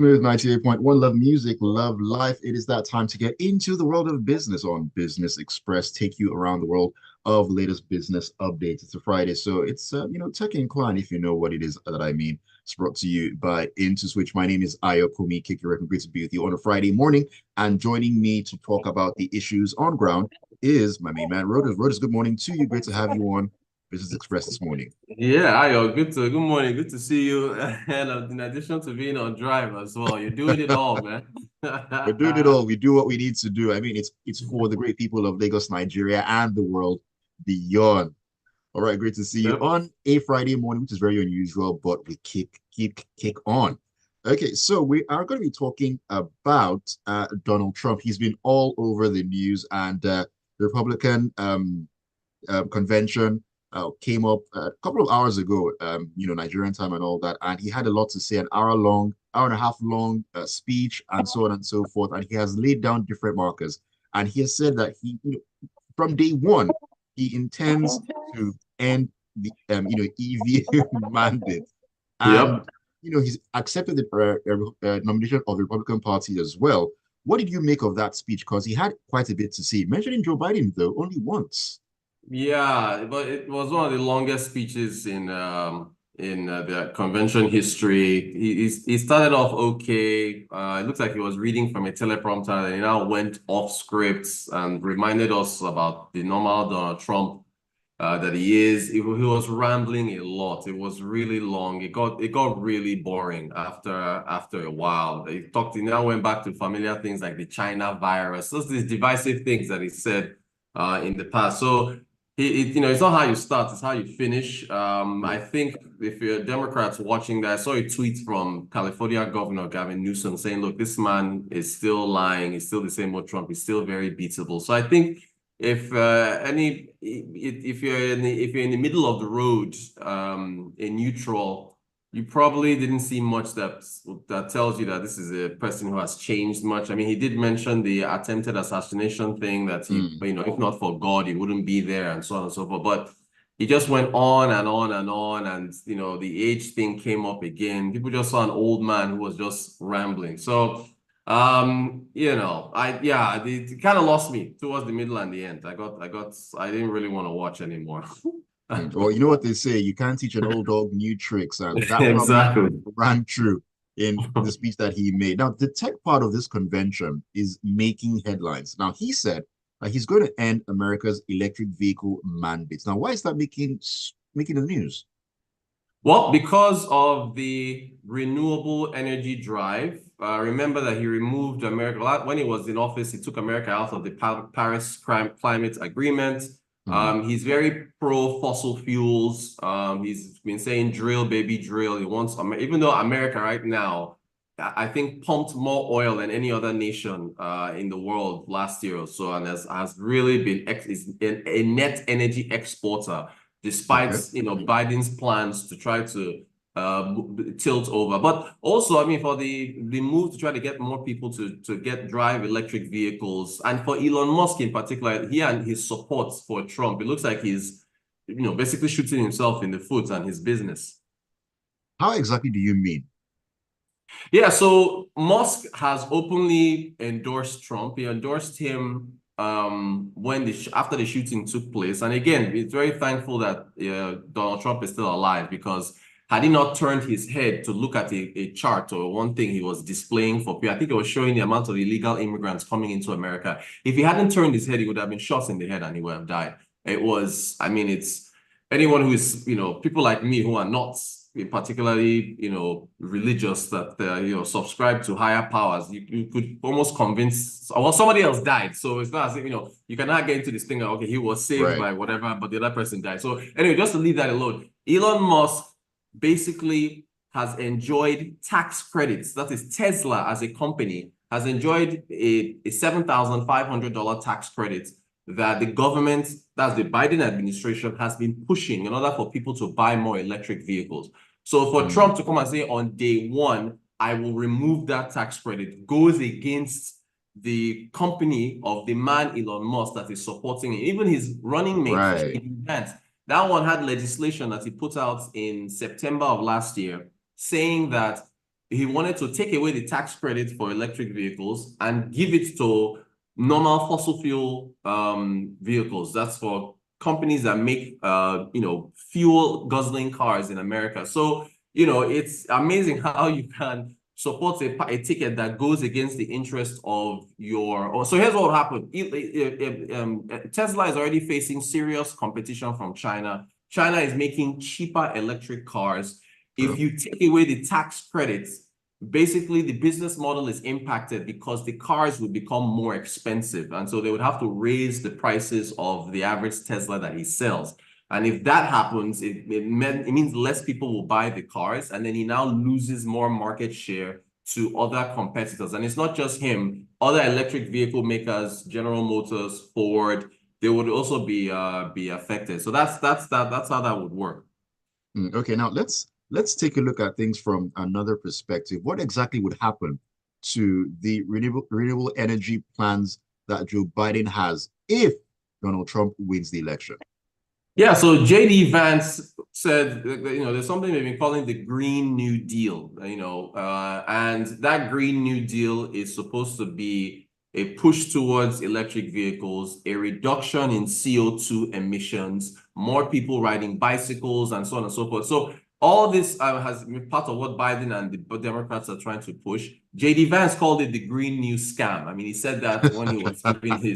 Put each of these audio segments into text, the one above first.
Smooth 98.1, love music, love life. It is that time to get into the world of business on Business Express, take you around the world of latest business updates. It's a Friday, so it's tech inclined if you know what it is that I mean. It's brought to you by Into Switch. My name is Ayokunmi. Kick your record. Great to be with you on a Friday morning. And joining me to talk about the issues on ground is my main man, Rotus. Rotus, good morning to you. Great to have you on Business Express this morning. Yeah, Ayo, good morning, good to see you. And in addition to being on drive as well, you're doing it all, man. We're doing it all. We do what we need to do. I mean, it's for the great people of Lagos, Nigeria, and the world beyond. All right, great to see you Yep. on a Friday morning, which is very unusual, but we kick on. Okay, so we are going to be talking about Donald Trump. He's been all over the news, and the Republican convention came up a couple of hours ago, Nigerian time and all that, and he had a lot to say, an hour long, hour and a half long speech, and so on and so forth. And he has laid down different markers, and he has said that from day one, he intends to end the EV mandate, and Yep. he's accepted the nomination of the Republican Party as well. What did you make of that speech? Because he had quite a bit to say, mentioning Joe Biden though only once. Yeah, but it was one of the longest speeches in the convention history. He started off okay. It looks like he was reading from a teleprompter, and he now went off scripts and reminded us about the normal Donald Trump that he is. He was rambling a lot. It was really long. It got really boring after a while. He now went back to familiar things like the China virus. These divisive things that he said in the past. So it's not how you start, it's how you finish. I think if you're Democrats watching that, I saw a tweet from California Governor Gavin Newsom saying, look, this man is still lying. He's still the same old Trump. He's still very beatable. So I think if you're in the middle of the road, in neutral, you probably didn't see much that tells you that this is a person who has changed much. I mean, he did mention the attempted assassination thing that Mm. if not for God, he wouldn't be there and so on and so forth. But he just went on and on and on, and the age thing came up again. People just saw an old man who was just rambling. So it kind of lost me towards the middle and the end. I didn't really want to watch anymore. Well, you know what they say, you can't teach an old dog new tricks, and that probably Exactly. rang true in the speech that he made. Now, the tech part of this convention is making headlines. Now, he said that he's going to end America's electric vehicle mandates. Now, why is that making the news? Well, because of the renewable energy drive, remember that he removed America when he was in office. He took America out of the Paris Climate Agreement. Hmm. He's very pro fossil fuels. He's been saying drill, baby, drill. He wants, even though America right now, I think pumped more oil than any other nation in the world last year or so, and has really been is a net energy exporter despite Okay. Biden's plans to try to tilt over. But also, I mean, for the move to try to get more people to drive electric vehicles, and for Elon Musk in particular, he and his support for Trump, it looks like he's basically shooting himself in the foot and his business. How exactly do you mean? Yeah, so Musk has openly endorsed Trump. He endorsed him when after the shooting took place. And again, it's very thankful that Donald Trump is still alive, because had he not turned his head to look at a chart or one thing he was displaying for people, I think it was showing the amount of illegal immigrants coming into America. If he hadn't turned his head, he would have been shot in the head and he would have died. I mean, it's anyone who is, people like me who are not particularly, religious, that subscribe to higher powers. You could almost convince, well, somebody else died, so it's not as if you cannot get into this thing of, okay, he was saved Right. by whatever, but the other person died. So anyway, just to leave that alone, Elon Musk basically has enjoyed tax credits. That is, Tesla as a company has enjoyed a $7,500 tax credit that the government, that's the Biden administration, has been pushing in order for people to buy more electric vehicles. So for Mm. Trump to come and say on day one, I will remove that tax credit, goes against the company of the man Elon Musk that is supporting him. Even his running mate, Right. JD Vance, that one had legislation that he put out in September of last year saying that he wanted to take away the tax credit for electric vehicles and give it to normal fossil fuel vehicles. That's for companies that make fuel guzzling cars in America. So, it's amazing how you can support a ticket that goes against the interest of so here's what happened. Tesla is already facing serious competition from China. China is making cheaper electric cars. If you take away the tax credits, basically the business model is impacted because the cars would become more expensive. And so they would have to raise the prices of the average Tesla that he sells. And if that happens, it means less people will buy the cars, and then he now loses more market share to other competitors. And it's not just him. Other electric vehicle makers, General Motors, Ford, they would also be affected. So that's how that would work. Okay, now let's take a look at things from another perspective. What exactly would happen to the renewable energy plans that Joe Biden has if Donald Trump wins the election? Yeah, so JD Vance said, there's something they've been calling the Green New Deal, and that Green New Deal is supposed to be a push towards electric vehicles, a reduction in CO2 emissions, more people riding bicycles, and so on and so forth. So all this has been part of what Biden and the Democrats are trying to push. JD Vance called it the Green New Scam. I mean, he said that when he was giving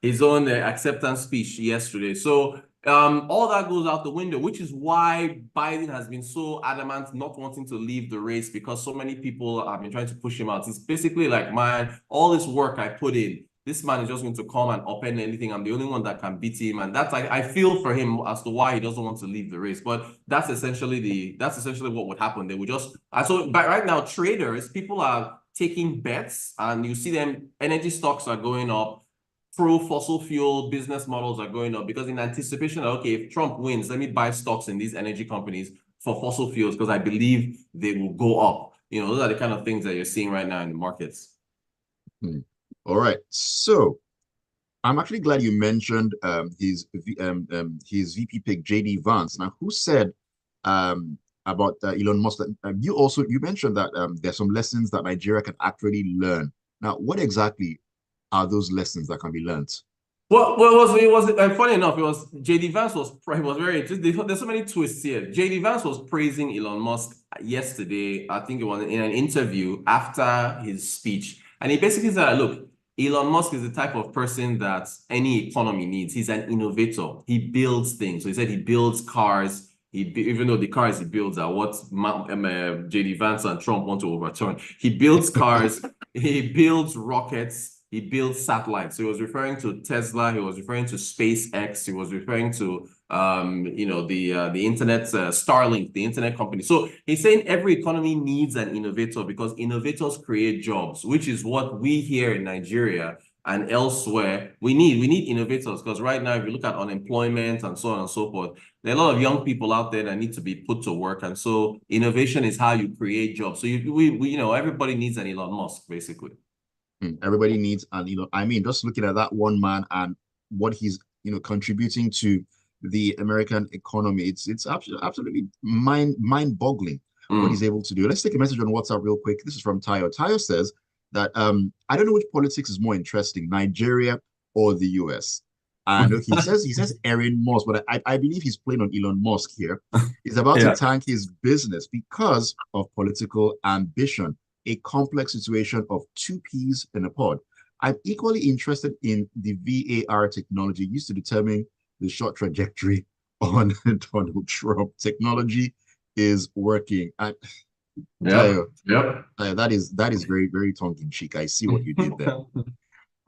his own acceptance speech yesterday. So all that goes out the window, which is why Biden has been so adamant not wanting to leave the race, because so many people have been trying to push him out. It's basically like, man, all this work I put in, this man is just going to come and upend anything. I'm the only one that can beat him. And that's I feel for him as to why he doesn't want to leave the race. But that's essentially what would happen. They would just but right now, traders, people are taking bets, and you see them, energy stocks are going up. Pro-fossil fuel business models are going up because in anticipation of, okay, if Trump wins, let me buy stocks in these energy companies for fossil fuels because I believe they will go up. Those are the kind of things that you're seeing right now in the markets. All right. So I'm actually glad you mentioned his VP pick, JD Vance. Now, who said about Elon Musk? You mentioned that there's some lessons that Nigeria can actually learn. Now, what exactly are those lessons that can be learned? Well, it was funny enough. It was JD Vance was very interesting. There's so many twists here. JD Vance was praising Elon Musk yesterday. I think it was in an interview after his speech, and he basically said, "Look, Elon Musk is the type of person that any economy needs. He's an innovator. He builds things." So he said he builds cars. Even though the cars he builds are what JD Vance and Trump want to overturn, he builds cars. He builds rockets. He builds satellites. So he was referring to Tesla. He was referring to SpaceX. He was referring to the internet, Starlink, the internet company. So he's saying every economy needs an innovator because innovators create jobs, which is what we here in Nigeria and elsewhere we need innovators, because right now if you look at unemployment and so on and so forth, there are a lot of young people out there that need to be put to work, and so innovation is how you create jobs. So everybody needs an Elon Musk basically. Everybody needs an Elon. I mean, just looking at that one man and what he's contributing to the American economy, it's absolutely mind-boggling what he's able to do. Let's take a message on WhatsApp real quick. This is from Tayo. Tayo says that I don't know which politics is more interesting, Nigeria or the US. And he says Elon Musk, but I believe he's playing on Elon Musk here. He's about to tank his business because of political ambition. A complex situation of two peas in a pod. I'm equally interested in the VAR technology used to determine the short trajectory on Donald Trump. Technology is working. Yeah. That is very, very tongue-in-cheek. I see what you did there.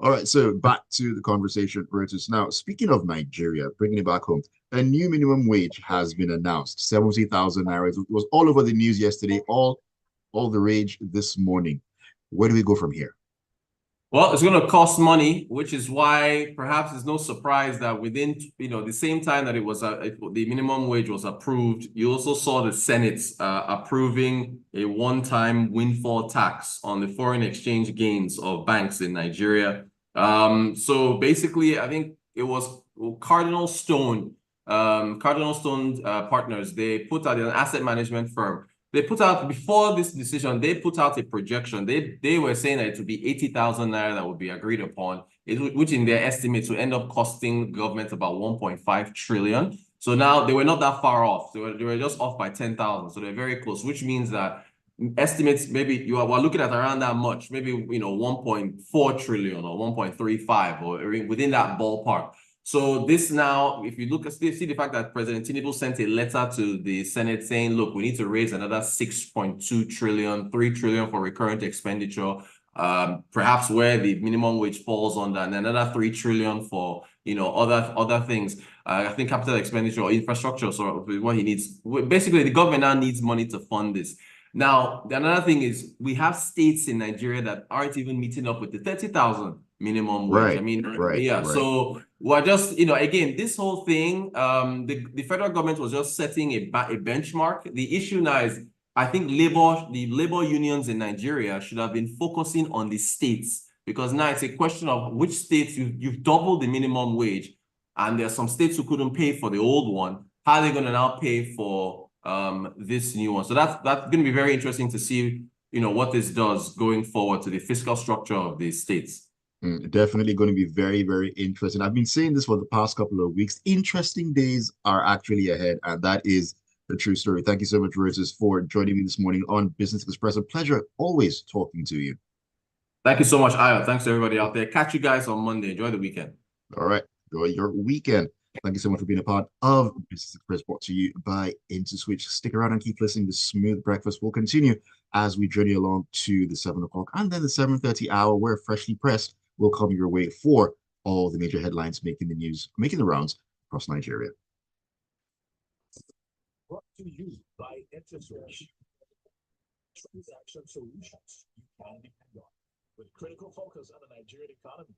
All right, so back to the conversation, Rotus. Now, speaking of Nigeria, bringing it back home, a new minimum wage has been announced, 70,000 naira. It was all over the news yesterday, all the rage this morning. Where do we go from here? Well, it's going to cost money, which is why perhaps it's no surprise that within the same time that it was the minimum wage was approved, you also saw the Senate approving a one-time windfall tax on the foreign exchange gains of banks in Nigeria. So basically, I think it was Cardinal Stone Partners. They put out an asset management firm. they put out before this decision, they put out a projection. They were saying that it would be 80,000 naira that would be agreed upon, which in their estimates will end up costing government about 1.5 trillion. So now they were not that far off. They were just off by 10,000. So they're very close, which means that estimates maybe we're looking at around that much, maybe 1.4 trillion or 1.35 or within that ballpark. So this now, if you look at see the fact that President Tinubu sent a letter to the Senate saying, look, we need to raise another 6.2 trillion, 3 trillion for recurrent expenditure, perhaps where the minimum wage falls under, and another 3 trillion for other things. I think capital expenditure or infrastructure, so what he needs. Basically, the government now needs money to fund this. Now, another thing is we have states in Nigeria that aren't even meeting up with the 30,000 minimum wage. I mean, yeah. So we're just, again, this whole thing, the federal government was just setting a benchmark. The issue now is, I think the labor unions in Nigeria should have been focusing on the states, because now it's a question of which states you've doubled the minimum wage, and there are some states who couldn't pay for the old one. How are they going to now pay for this new one? So that's going to be very interesting to see, what this does going forward to the fiscal structure of the states. Definitely going to be very, very interesting. I've been saying this for the past couple of weeks. Interesting days are actually ahead, and that is the true story. Thank you so much, Rotus, for joining me this morning on Business Express. A pleasure always talking to you. Thank you so much, Ayo. Thanks to everybody out there. Catch you guys on Monday. Enjoy the weekend. All right. Enjoy your weekend. Thank you so much for being a part of Business Express, brought to you by IntoSwitch. Stick around and keep listening. The Smooth Breakfast will continue as we journey along to the 7 o'clock and then the 7:30 hour, where Freshly Pressed will come your way for all the major headlines making the news, making the rounds across Nigeria. Brought to you by IntoSwitch. Transaction solutions you can depend on, with critical focus on the Nigerian economy.